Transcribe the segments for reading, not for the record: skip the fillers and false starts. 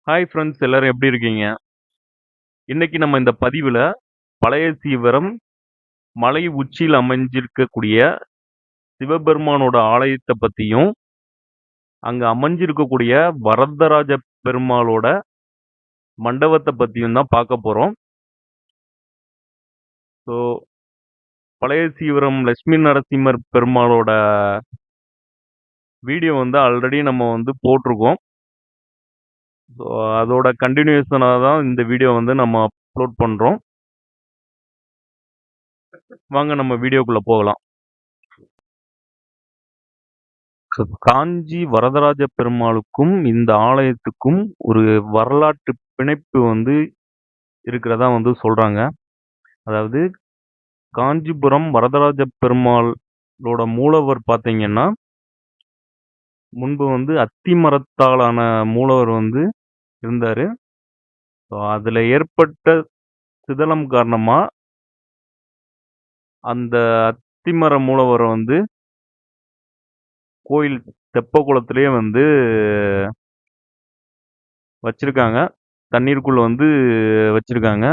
Hi friends, எல்லாரும் எப்படி இருக்கீங்க? இன்னைக்கு நம்ம இந்த பதிவுல பழைய சீவரம் மலை உச்சியில் அமைஞ்சிருக்கக்கூடிய சிவபெருமானோட ஆலயத்தை பத்தியும், அங்க அமைஞ்சிருக்கக்கூடிய வரதராஜ பெருமாளோட மண்டபத்தை பத்தியும் தான் பார்க்க போறோம். ஸோ பழைய சீவரம் லட்சுமி நரசிம்மர் பெருமாளோட வீடியோ ஆல்ரெடி நம்ம போட்டிருக்கோம். ஸோ அதோட கண்டினியூஷனாக தான் இந்த வீடியோ நம்ம அப்லோட் பண்றோம். வாங்க நம்ம வீடியோக்குள்ள போகலாம். காஞ்சி வரதராஜ பெருமாளுக்கும் இந்த ஆலயத்துக்கும் ஒரு வரலாற்று பிணைப்பு இருக்கிறதா சொல்றாங்க. அதாவது காஞ்சிபுரம் வரதராஜ பெருமாளோட மூலவர் பார்த்தீங்கன்னா, முன்பு அத்தி மரத்தாலான மூலவர் இருந்தாரு. அதுல ஏற்பட்ட சிதலம் காரணமா அந்த அத்திமர மூலவரை கோயில் தெப்ப குளத்திலேயே வச்சிருக்காங்க. தண்ணீருக்குள்ள வச்சிருக்காங்க.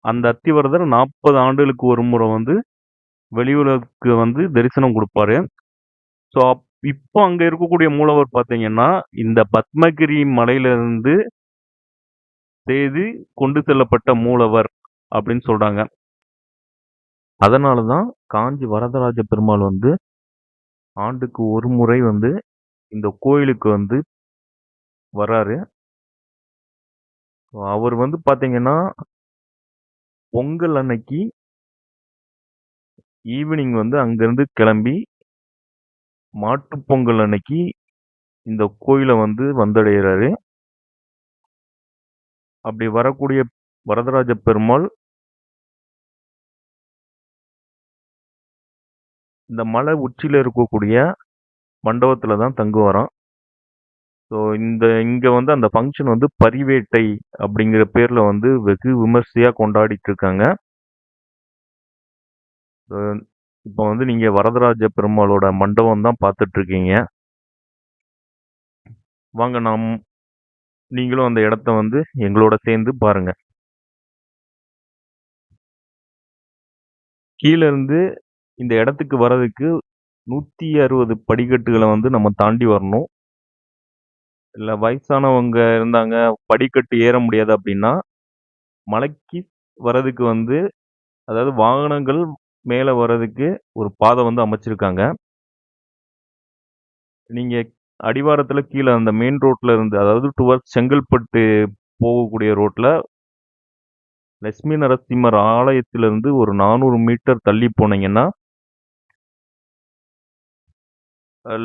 அந்த அத்திவரதர் 40 ஆண்டுகளுக்கு ஒரு முறை வெளியுலகுக்கு தரிசனம் கொடுப்பாரு. ஸோ இப்போ அங்க இருக்கக்கூடிய மூலவர் பார்த்தீங்கன்னா, இந்த பத்மகிரி மலையிலிருந்து செய்து கொண்டு செல்லப்பட்ட மூலவர் அப்படின்னு சொல்றாங்க. அதனாலதான் காஞ்சி வரதராஜ பெருமாள் ஆண்டுக்கு ஒரு முறை இந்த கோயிலுக்கு வராரு. அவர் பாத்தீங்கன்னா, பொங்கல் அன்னைக்கு ஈவினிங் அங்கிருந்து கிளம்பி மாட்டுப் பொங்கல் அன்னைக்கு இந்த கோயிலை வந்தடைகிறாரு. அப்படி வரக்கூடிய வரதராஜ பெருமாள் இந்த மலை உச்சியில இருக்கக்கூடிய மண்டபத்துல தான் தங்குவாராம். ஸோ இங்க அந்த ஃபங்க்ஷன் பரிவேட்டை அப்படிங்கிற பேர்ல வெகு விமர்சையா கொண்டாடிட்டு இருக்காங்க. இப்போ நீங்க வரதராஜ பெருமாளோட மண்டபம் தான் பார்த்துட்டு இருக்கீங்க. வாங்க நீங்களும் அந்த இடத்த எங்களோட சேர்ந்து பாருங்க. கீழ இருந்து இந்த இடத்துக்கு வர்றதுக்கு 160 படிக்கட்டுகளை நம்ம தாண்டி வரணும். இல்ல வயசானவங்க இருந்தாங்க, படிக்கட்டு ஏற முடியாது அப்படின்னா, மலைக்கு வர்றதுக்கு அதாவது வாகனங்கள் மேல வர்றதுக்கு ஒரு பாதை அமைச்சிருக்காங்க. நீங்க அடிவாரத்துல கீழ அந்த மெயின் ரோட்ல இருந்து, அதாவது டுவர்ட்ஸ் செங்கல்பட்டு போகக்கூடிய ரோட்ல லட்சுமி நரசிம்மர் ஆலயத்திலிருந்து ஒரு 400 மீட்டர் தள்ளி போனீங்கன்னா,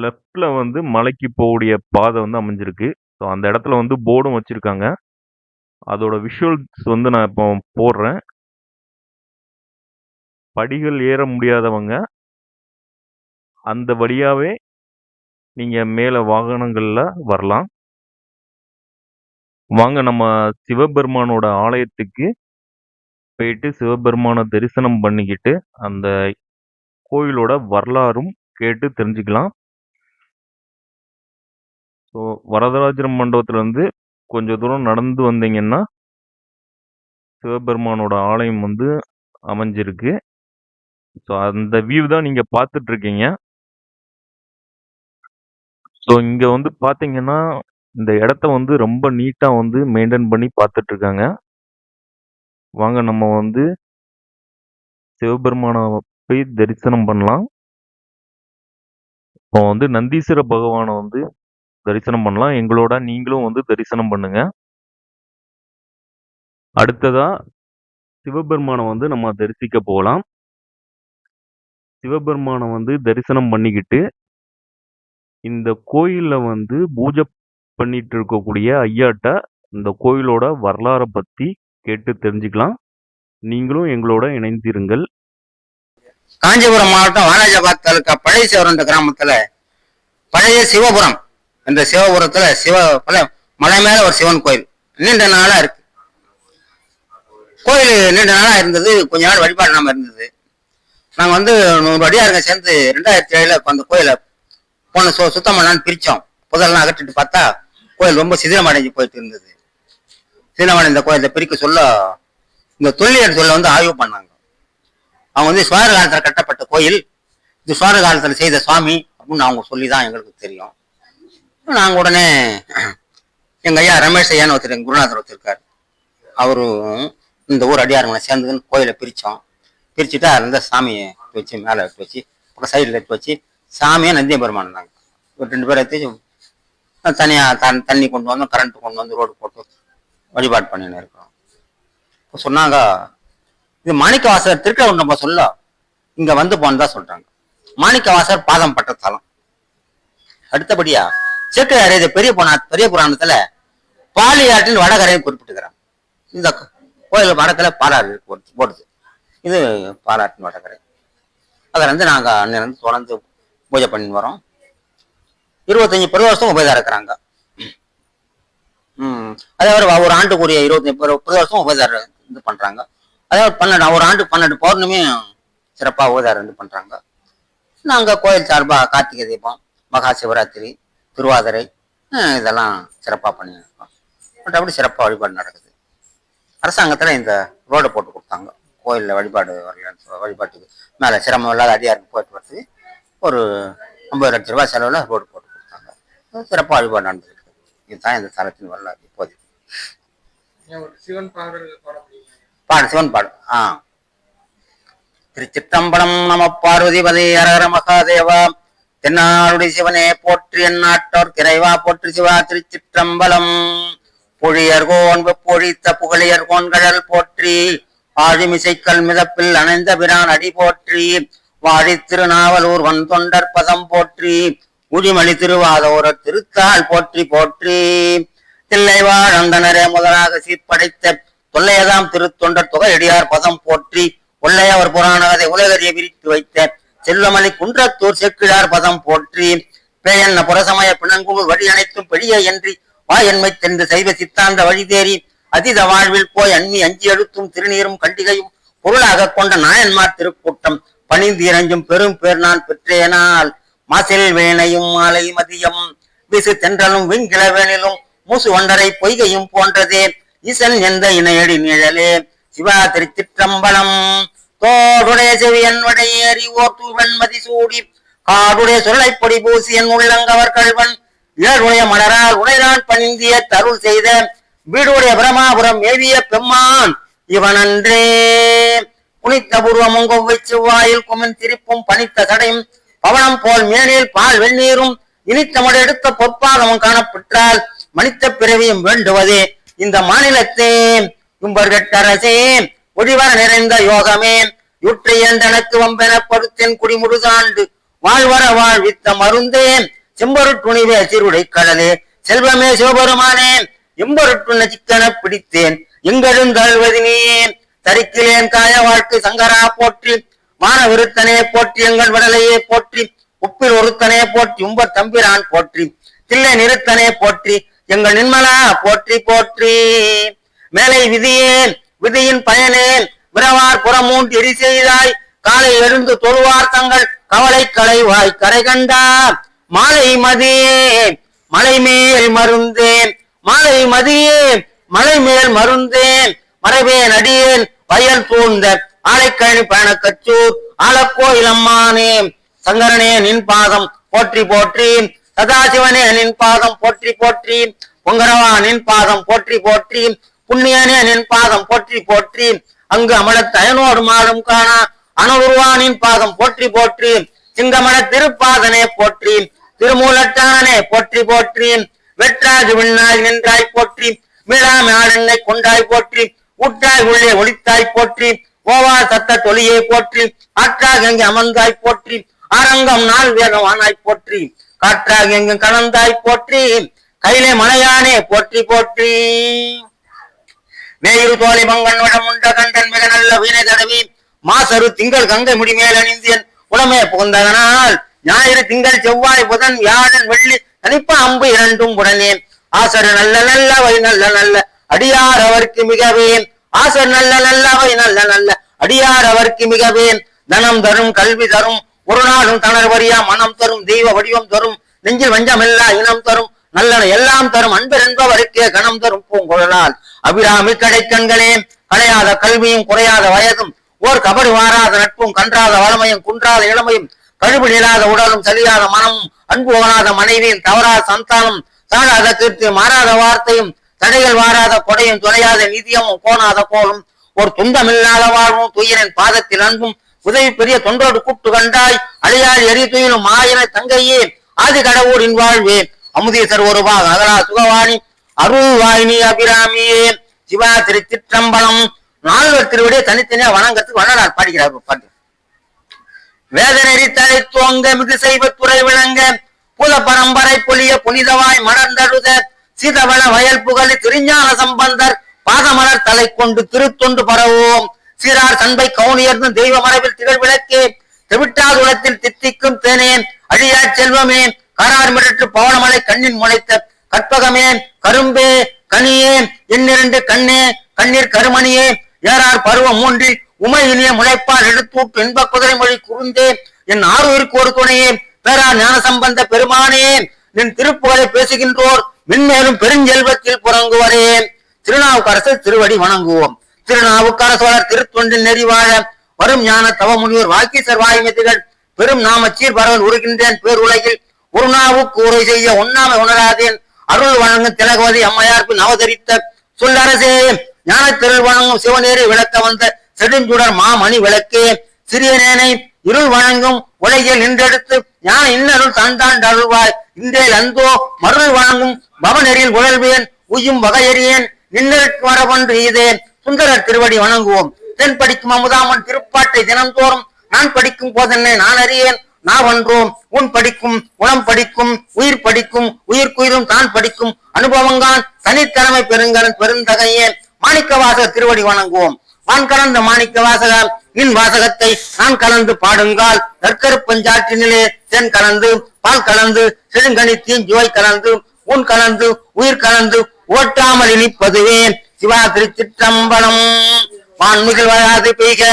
லெஃப்ட்ல மலைக்கு போகக்கூடிய பாதை அமைஞ்சிருக்கு. ஸோ அந்த இடத்துல போர்டும் வச்சிருக்காங்க. அதோட விஷுவல்ஸ் நான் இப்போ போடுறேன். படிகள் ஏற முடியாதவங்க அந்த வழியாவே நீங்க மேல வாகனங்கள்ல வரலாம். வாங்க நம்ம சிவபெருமானோட ஆலயத்துக்கு போயிட்டு சிவபெருமான தரிசனம் பண்ணிக்கிட்டு அந்த கோயிலோட வரலாறும் கேட்டு தெரிஞ்சுக்கலாம். ஸோ வரதராஜர் மண்டபத்துல கொஞ்சம் தூரம் நடந்து வந்தீங்கன்னா சிவபெருமானோட ஆலயம் அமைஞ்சிருக்கு. ஸோ அந்த வியூ தான் நீங்க பார்த்துட்டு இருக்கீங்க. ஸோ இங்க பார்த்தீங்கன்னா, இந்த இடத்த ரொம்ப நீட்டா மெயின்டைன் பண்ணி பார்த்துட்டு இருக்காங்க. வாங்க நம்ம சிவபெருமான போய் தரிசனம் பண்ணலாம். இப்போ நந்தீஸ்வர பகவானை தரிசனம் பண்ணலாம். எங்களோட நீங்களும் தரிசனம் பண்ணுங்க. அடுத்ததா சிவபெருமானை நம்ம தரிசிக்க போகலாம். சிவபெருமானை தரிசனம் பண்ணிக்கிட்டு இந்த கோயில்ல பூஜை பண்ணிட்டு இருக்கக்கூடிய ஐயாட்ட இந்த கோயிலோட வரலாறை பத்தி கேட்டு தெரிஞ்சுக்கலாம். நீங்களும் எங்களோட இணைந்திருங்கள். காஞ்சிபுரம் மாவட்டம் வாலாஜாபாத் தாலுக்கா பழைய சிவரம் கிராமத்துல பழைய சிவபுரம் இந்த சிவபுரத்துல மலை மேல ஒரு சிவன் கோயில் நீண்ட நாளா இருக்கு. கோயில் நீண்ட நாளா இருந்தது. கொஞ்ச நாள் வழிபாடு நாம இருந்தது. நாங்க 100 அடியாருங்க சேர்ந்து 2007 அந்த கோயிலை சுத்தம் பண்ணலான்னு பிரிச்சோம். புதல்லாம் அகற்றிட்டு பார்த்தா கோயில் ரொம்ப சிதிலம் அடைஞ்சு போயிட்டு இருந்தது. சீனவாணி இந்த கோயிலை பிரிக்க சொல்ல இந்த தொல்லியல் சொல்ல வந்து ஆய்வு பண்ணாங்க. அவங்க வந்து சோழ காலத்துல கட்டப்பட்ட கோயில், இது சோழ காலத்துல செய்த சுவாமி அப்படின்னு அவங்க சொல்லிதான் எங்களுக்கு தெரியும். நாங்க உடனே எங்க ஐயா ரமேஷ் ஐயான்னு ஒருத்தர் எங்க குருநாதர் ஒருத்தருக்காரு, அவரும் இந்த ஊர் அடியாரங்களை சேர்ந்துன்னு கோயிலை பிரிச்சோம். பிரிச்சுட்டு அதுல இருந்த சாமியை வச்சு மேலே எடுத்து வச்சு அப்புறம் சைடில் எடுத்து வச்சு சாமியை நந்தியம் பெருமான் இருந்தாங்க. ஒரு 2 பேர் எடுத்து தனியா தண்ணி கொண்டு வந்து கரண்ட் கொண்டு வந்து ரோடு போட்டு வழிபாடு பண்ணின்னு இருக்கிறோம். இப்போ சொன்னாங்க இது மாணிக்கவாசகர் திருக்கவுண்டம் நம்ம சொல்ல இங்க வந்து போனதா சொல்றாங்க. மாணிக்கவாசகர் பாதம் பட்ட தலம். அடுத்தபடியா சேக்கிழார் இது பெரிய புராணத்துல பாலியாற்றின் வடகரையை குறிப்பிட்டுக்கிறாங்க. இந்த கோயில் வடத்துல பாலாறு போடுது, இது பாலாற்றின் வடகரை. அதுல இருந்து நாங்க அன்னிலிருந்து தொடர்ந்து பூஜை பண்ணி வரோம். 25 வருஷம் உபயதா இருக்கிறாங்க. அதே மாதிரி ஒரு ஆண்டுக்குரிய 25 வருஷம் உபயதார் இது பண்றாங்க. அதாவது ஒரு ஆண்டு 12 பௌர்ணமியும் சிறப்பா உபயதார் இது பண்றாங்க. நாங்க கோயில் சார்பா கார்த்திகை தீபம், மகா சிவராத்திரி, திருவாதிரை இதெல்லாம் சிறப்பா பண்ணிருக்கோம். மற்றபடி சிறப்பா வழிபாடு நடக்குது. அரசாங்கத்துல இந்த ரோடை போட்டு கொடுத்தாங்க. கோயில்ல வழிபாடு வரலன்னு வழிபாட்டுக்கு மேல சிரமம் இல்லாத அடியாருக்கு போயிட்டு வரதுக்கு ஒரு 50 லட்சம் ரூபாய் செலவுல ரோடு போட்டு கொடுத்தாங்க. சிறப்பா வழிபாடு நடந்திருக்கு. இதுதான் இந்த தலத்தின் வரலாறு. இப்போதைக்கு சிவன் பாடு. திருச்சிற்றம்பலம். நம பார்வதிபதி அரஹர மகாதேவா. தென்னாடுடைய சிவனே போற்றி, எந்நாட்டோர் இறைவா போற்றி. சிவா திருச்சிற்றம்பலம். பொழியர்கோன் வெப்பொழித்த புகழியர்கோன் கடல் போற்றி. ஆழிமிசைக்கல் மிதப்பில் அணைந்த பிரான் அடி போற்றி. வாழி திருநாவலூர் வன் தொண்டர் பதம் போற்றி. உழிமொழி திருவாதோர திருத்தாள் போற்றி போற்றி. தில்லைவாழ் அந்தனரே முதலாக சீர்படைத்த தொல்லையதாம் திருத்தொண்டர் தொகையடியார் பதம் போற்றி. ஒல்லையவர் புராணகதை உலகறிய விரித்து வைத்த செல்வமணி குன்றத்தூர் செக்கிழார் பதம் போற்றி. பேயன்ன புறசமய பிணங்குள் வழி அனைத்தும் பெரிய என்று வாயன்மை தென்று சைவ சித்தாந்த வழி தேறி அதித வாழ்வில் போய் அண்ணி அஞ்சி எழுத்தும் திருநீரும் கண்டிகையும் பொருளாக கொண்ட நாயன்மார் திருக்கூட்டம் பணிந்து இறஞ்சும் பெரும் பேர் நான் பெற்றேனால். மாசில் வேணையும் மாலை மதியம் விசு தென்றலும் விண்கிழவேனிலும் மூசு ஒன்றரை பொய்கையும் போன்றதே ஈசன் என்ற இணையடி நிழலே. சிவா திருச்சிற்றம்பலம். தோடுடைய செவியன் வடையேறி ஓர் தூவன்மதி சூடி காடுடைய சொல்லைப்பொடி பூசி என் உள்ளங்கவர் கல்வன் ஏழுடைய மலரால் உடைதான் பணிந்திய தருள் செய்த வீடுடைய பிரமாபுரம் ஏவிய பெம்மான் இவனன்றே. புனித்த பூர்வமும் கொவ்வை செவ்வாயில் குமின் திரிப்பும் பனித்த சடையும் பவனம் போல் மேனில் பால் வெந்நீரும் இனித்தமட எடுத்த பொற்பாதமும் காணப்பெற்றால் மனித பிறவியும் வேண்டுவதே இந்த மாநிலத்தே. கும்பர்கட்டரசே ஒளிவர நிறைந்த யோகமே யுற்றையந்தனக்கு வம்பென படுத்தேன் குடிமுடுதாண்டு வாழ்வர வாழ்வித்த மருந்தேன். செம்பொருட்டுணிவே சிறுடை கடலே செல்வமே சிவபெருமானே. எம்பொருட்டுண்ண சிக்கன பிடித்தேன் எங்கெழுந்தழுவதினே. தரிக்கிலேன் காய வாழ்க்கை சங்கரா போற்றி. வான விருத்தனே போற்றி. எங்கள் விடலையே போற்றி. உப்பில் ஒருத்தனே போற்றி. உம்பர் தம்பிரான் போற்றி. தில்லை நிறுத்தனே போற்றி. எங்கள் நின்மலா போற்றி போற்றி. மேலை விதியேன் விதியின் பயனேன் விரவார் புறமூன்று எரி செய்தாய். காலை எழுந்து தொழுவார் தங்கள் கவலை களைவாய் கரை கண்டார். மாலை மதியே மலை மேல் மருந்தேன். மாலை மதியே மலை மேல் மருந்தேன். மறைவேன் அடியேன் வயல் சூழ்ந்த ஆலைக்கழனி பயண கச்சூர் ஆலக்கோயில் அம்மானே. சங்கரனே நின் பாதம் போற்றி போற்றி. சதாசிவனே நின் பாதம் போற்றி போற்றி. பொங்கரவா நின் பாதம் போற்றி போற்றி. புண்ணியனே நின் பாதம் போற்றி போற்றி. அங்கு அமலத்து அயனோடு மாடும் காணா அணுருவானின் பாதம் போற்றி போற்றி. சிங்கமன திருப்பாதனே போற்றி. திருமூலட்டானே போற்றி போற்றி. வெற்றாது விண்ணாய் நின்றாய் போற்றி. மீளாமை ஆடெண்ணை கொண்டாய் போற்றி. ஊற்றாய் உள்ளே ஒளித்தாய் போற்றி. ஓவா சத்த தொழியை போற்றி. ஆற்றாக எங்கு அமர்ந்தாய் போற்றி. ஆரங்கம் நாள் வேகவானாய் போற்றி. காற்றாக எங்கு கலந்தாய் போற்றி. கையிலே மலையானே போற்றி போற்றி. வேயிறு தோலை மங்கன் வடம் உண்ட கண்டன் மிக நல்ல வீணை தடவி மாசரு திங்கள் கங்கை முடிமேல் அணிந்தியன் உடமே புகுந்ததனால் ஞாயிறு திங்கள் செவ்வாய் புதன் வியாழன் வெள்ளி தனிப்ப அம்பு இரண்டும் உடனே. ஆசரு நல்ல நல்லவை நல்ல நல்ல அடியார் அவருக்கு மிகவேன். ஆசர் நல்ல நல்லவை நல்ல நல்ல அடியார் அவருக்கு மிகவேன். தனம் தரும் கல்வி தரும் ஒரு நாளும் தணர்வரியா மனம் தரும் தெய்வ வடிவம் தரும் நெஞ்சில் வஞ்சமில்லா இனம் தரும் நல்லன எல்லாம் தரும் அன்பர் என்பவருக்கே கணம் தரும் பூங்குழலால் அபிராமி கடைக்கண்களே, கலையாத கல்வியும் குறையாத வயதும் ஓர் கபடி வாராத நட்பும் கன்றாத வளமையும் குன்றாத இளமையும் கழுவு நிலாத உடலும் சலியாத மனமும் அன்பு போகாத மனைவியும் தவறாத சந்தானம் சாடாத கீர்த்தியும் மாறாத வார்த்தையும் தடைகள் வாராத கொடையும் துணையாத நிதியமும் கோணாத கோலும் ஒரு துன்பமில்லாத வாழ்வும் துயரின் பாதத்தில் அன்பும் உதவி பெரிய தொண்டோடு கூட்டு கண்டாய் அழியாள் எரி துயிலும் மாயன தங்கையே ஆதி கடவுளின் வாழ்வே அமுதீசர் ஒரு பாக அகலா சுகவாணி அருள் வாயினி அபிராமியே சிவா திருச்சிற்றம்பலம். நால்வர் திருவிடைய தனித்தனியா வணங்கத்துக்கு வண்ணனார் பாடுகிறார் பாட்டு. வேதநெறி தலை துவங்க மிகு செய்வ துறை விளங்க புத பரம்பரை பொலிய புனிதவாய் மலர்ந்தழுத சீதவள வயல் புகழி திருஞான சம்பந்தர் பாதமலர் தலை கொண்டு திருத்தொண்டு பரவோம் சீரார் சண்பை கவுனியர்ந்து தெய்வ மரபில் திகழ் விளக்கே தெவிட்டாதுலத்தில் தித்திக்கும் தேனே அழியா செல்வமே காரார் மிடற்று பவனமலை கண்ணின் முளைத்த கற்பகமே கரும்பே கனியே எண்ணிரண்டு கண்ணே கண்ணீர் கருமணியே ஏறார் பருவம் மூன்றில் உமை இனிய முளைப்பால் எடுத்தூட்டு இன்ப குதிரை மொழி குறுந்தே என் ஆறுயிருக்கு ஒரு துணையே பேரார் ஞான சம்பந்த பெருமானே நின் திருப்புகழை பேசுகின்றோர் மென்மேலும் பெருஞ்செல்வத்தில் புறங்குவரே. திருநாவுக்கரசர் திருவடி வணங்குவோம். திருநாவுக்கரசோழர் திருத்தொண்டில் நெறிவாழ வரும் ஞான தவ முனிவர் வாக்கீசர் வாய்மதிகள் பெரும் நாம சீர்பரவல் உருகின்றேன் பேர் உலகில் ஒரு நாவுக்கு உரை செய்ய ஒன்னாமை உணராதேன் அருள் வழங்கும் திலகவதி அம்மையார்பின் அவதரித்த சொல்லரசே ஞான திருள் வழங்கும் சிவநேரை விளக்க வந்த செடுஞ்சுடர் மாமணி விளக்கே சிறியனேனை இருள் வழங்கும் உலகில் நின்றெடுத்து ஞான இன்னருள் தந்தாண்டு அருள்வாய் இன்றேல் அந்தோ மருள் வழங்கும் பவனெறியில் உழல்வேன் உயும் வகையறியேன் நின்னருக்கு வரவொன்று இதேன் சுந்தரர் திருவடி வணங்குவோம். தென் படிக்கும் அமுதாமன் திருப்பாட்டை தினந்தோறும் நான் படிக்கும் போதென்னை நான் அறியேன் நாவன்றோம் உன் படிக்கும் உளம் படிக்கும் உயிர் படிக்கும் உயிர்க்குயிரும் தான் படிக்கும் அனுபவங்கான் தனித்தலைமை பெருங்கலன் பெருந்தகையே மாணிக்க வாசக திருவடி வணங்குவோம். வான் கலந்த மாணிக்க வாசக நின் வாசகத்தை நான் கலந்து பாடுங்கால் நற்கருப்பஞ்சாற்றினிலே தென் கலந்து பால் கலந்து செழுங்கனி தீஞ்சுவை கலந்து உன் கலந்து உயிர் கலந்து ஓட்டாமல் இனிப்பதுவே. சிவா திருச்சிற்றம்பலம். வான்மிகள் வராது பெய்க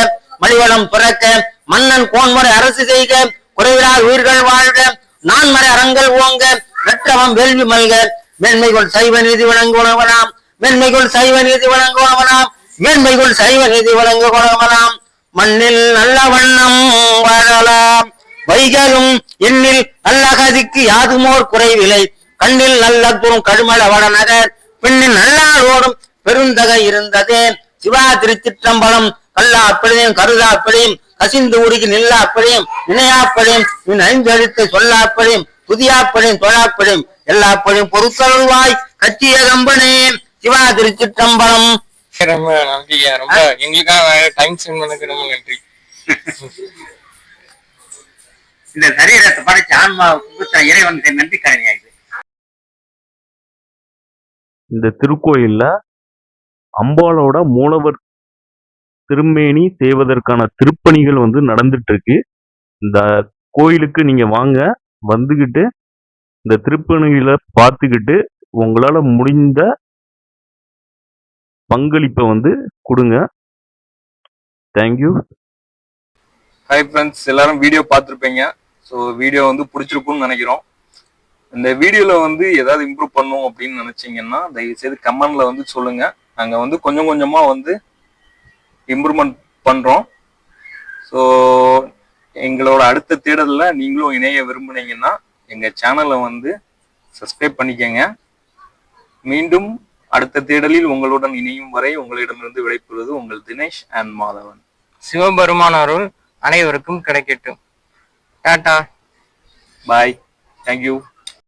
மலிவளம் பிறக்க மன்னன் கோன்முறை அரசு செய்க குறைவிலால் உயிர்கள் வாழ்க நான்மறை அறங்கள் ஓங்க நற்றவம் வேள்வி மல்க மேன்மைகள் சைவ நீதி வழங்குவனவனாம் மேன்மைகள் சைவ நீதி வழங்குவனவனாம் மேன்மைகள் சைவ நீதி வழங்குவனவனாம் மண்ணில் நல்ல வண்ணம் வாழலாம் வைகளும் எண்ணில் நல்ல கதிக்கு யாதுமோர் குறைவில்லை கண்ணில் நல்ல குறும் கடுமல வடநகர் பெண்ணின் நல்லாரோடும் பெருந்தகை இருந்ததே. சிவா திருச்சிற்றம்பலம். கல்லா அப்படியும் கருதா அப்படியும் கசிந்து உருகி நில்லா அப்படியும் நினையாப்படியும் நின் ஐந்தெழுத்தை சொல்லாப்படியும் புதியாப்படியும் தொழாப்படியும் எல்லாப்படியும் பொறுத்தருள்வாய் கட்சிய கம்பனே. சிவா திருச்சிற்றம்பலம். ரொம்ப நன்றியா, ரொம்ப எங்களுக்காக டைம் ஸ்பெண்ட் பண்ணதுக்கு ரொம்ப நன்றி. இந்த சரீரத்தை படைச்ச ஆன்மாவுக்கு இறைவனுக்கு நன்றி காரணியாகுது. இந்த திருக்கோயில்ல அம்பாளோட மூலவர் திருமேனி செய்வதற்கான திருப்பணிகள் வந்து நடந்துட்டு இருக்கு. இந்த கோயிலுக்கு நீங்க வாங்க, வந்துகிட்டு இந்த திருப்பணிகளை பார்த்துக்கிட்டு உங்களால முடிந்த பங்களிப்பை வந்து கொடுங்க. தேங்க்யூ. ஹாய் ஃப்ரெண்ட்ஸ், எல்லாரும் வீடியோ பார்த்துருப்பீங்க. ஸோ வீடியோ வந்து பிடிச்சிருக்கும்னு நினைக்கிறோம். இந்த வீடியோவில் வந்து ஏதாவது இம்ப்ரூவ் பண்ணும் அப்படின்னு நினச்சிங்கன்னா தயவுசெய்து கமெண்ட்ல வந்து சொல்லுங்க. நாங்கள் வந்து கொஞ்சம் கொஞ்சமாக வந்து இம்ப்ரூவ்மெண்ட் பண்ணுறோம். ஸோ எங்களோட அடுத்த தேடலில் நீங்களும் இணைய விரும்புனீங்கன்னா எங்கள் சேனலை வந்து சப்ஸ்கிரைப் பண்ணிக்கங்க. மீண்டும் அடுத்த தேடலில் உங்களுடன் இணையும் வரை உங்களிடமிருந்து விடைபெறுவது உங்கள் தினேஷ் அண்ட் மாதவன். சிவபெருமான் அருள் அனைவருக்கும் கிடைக்கட்டும். டாடா, பாய், தேங்க்யூ.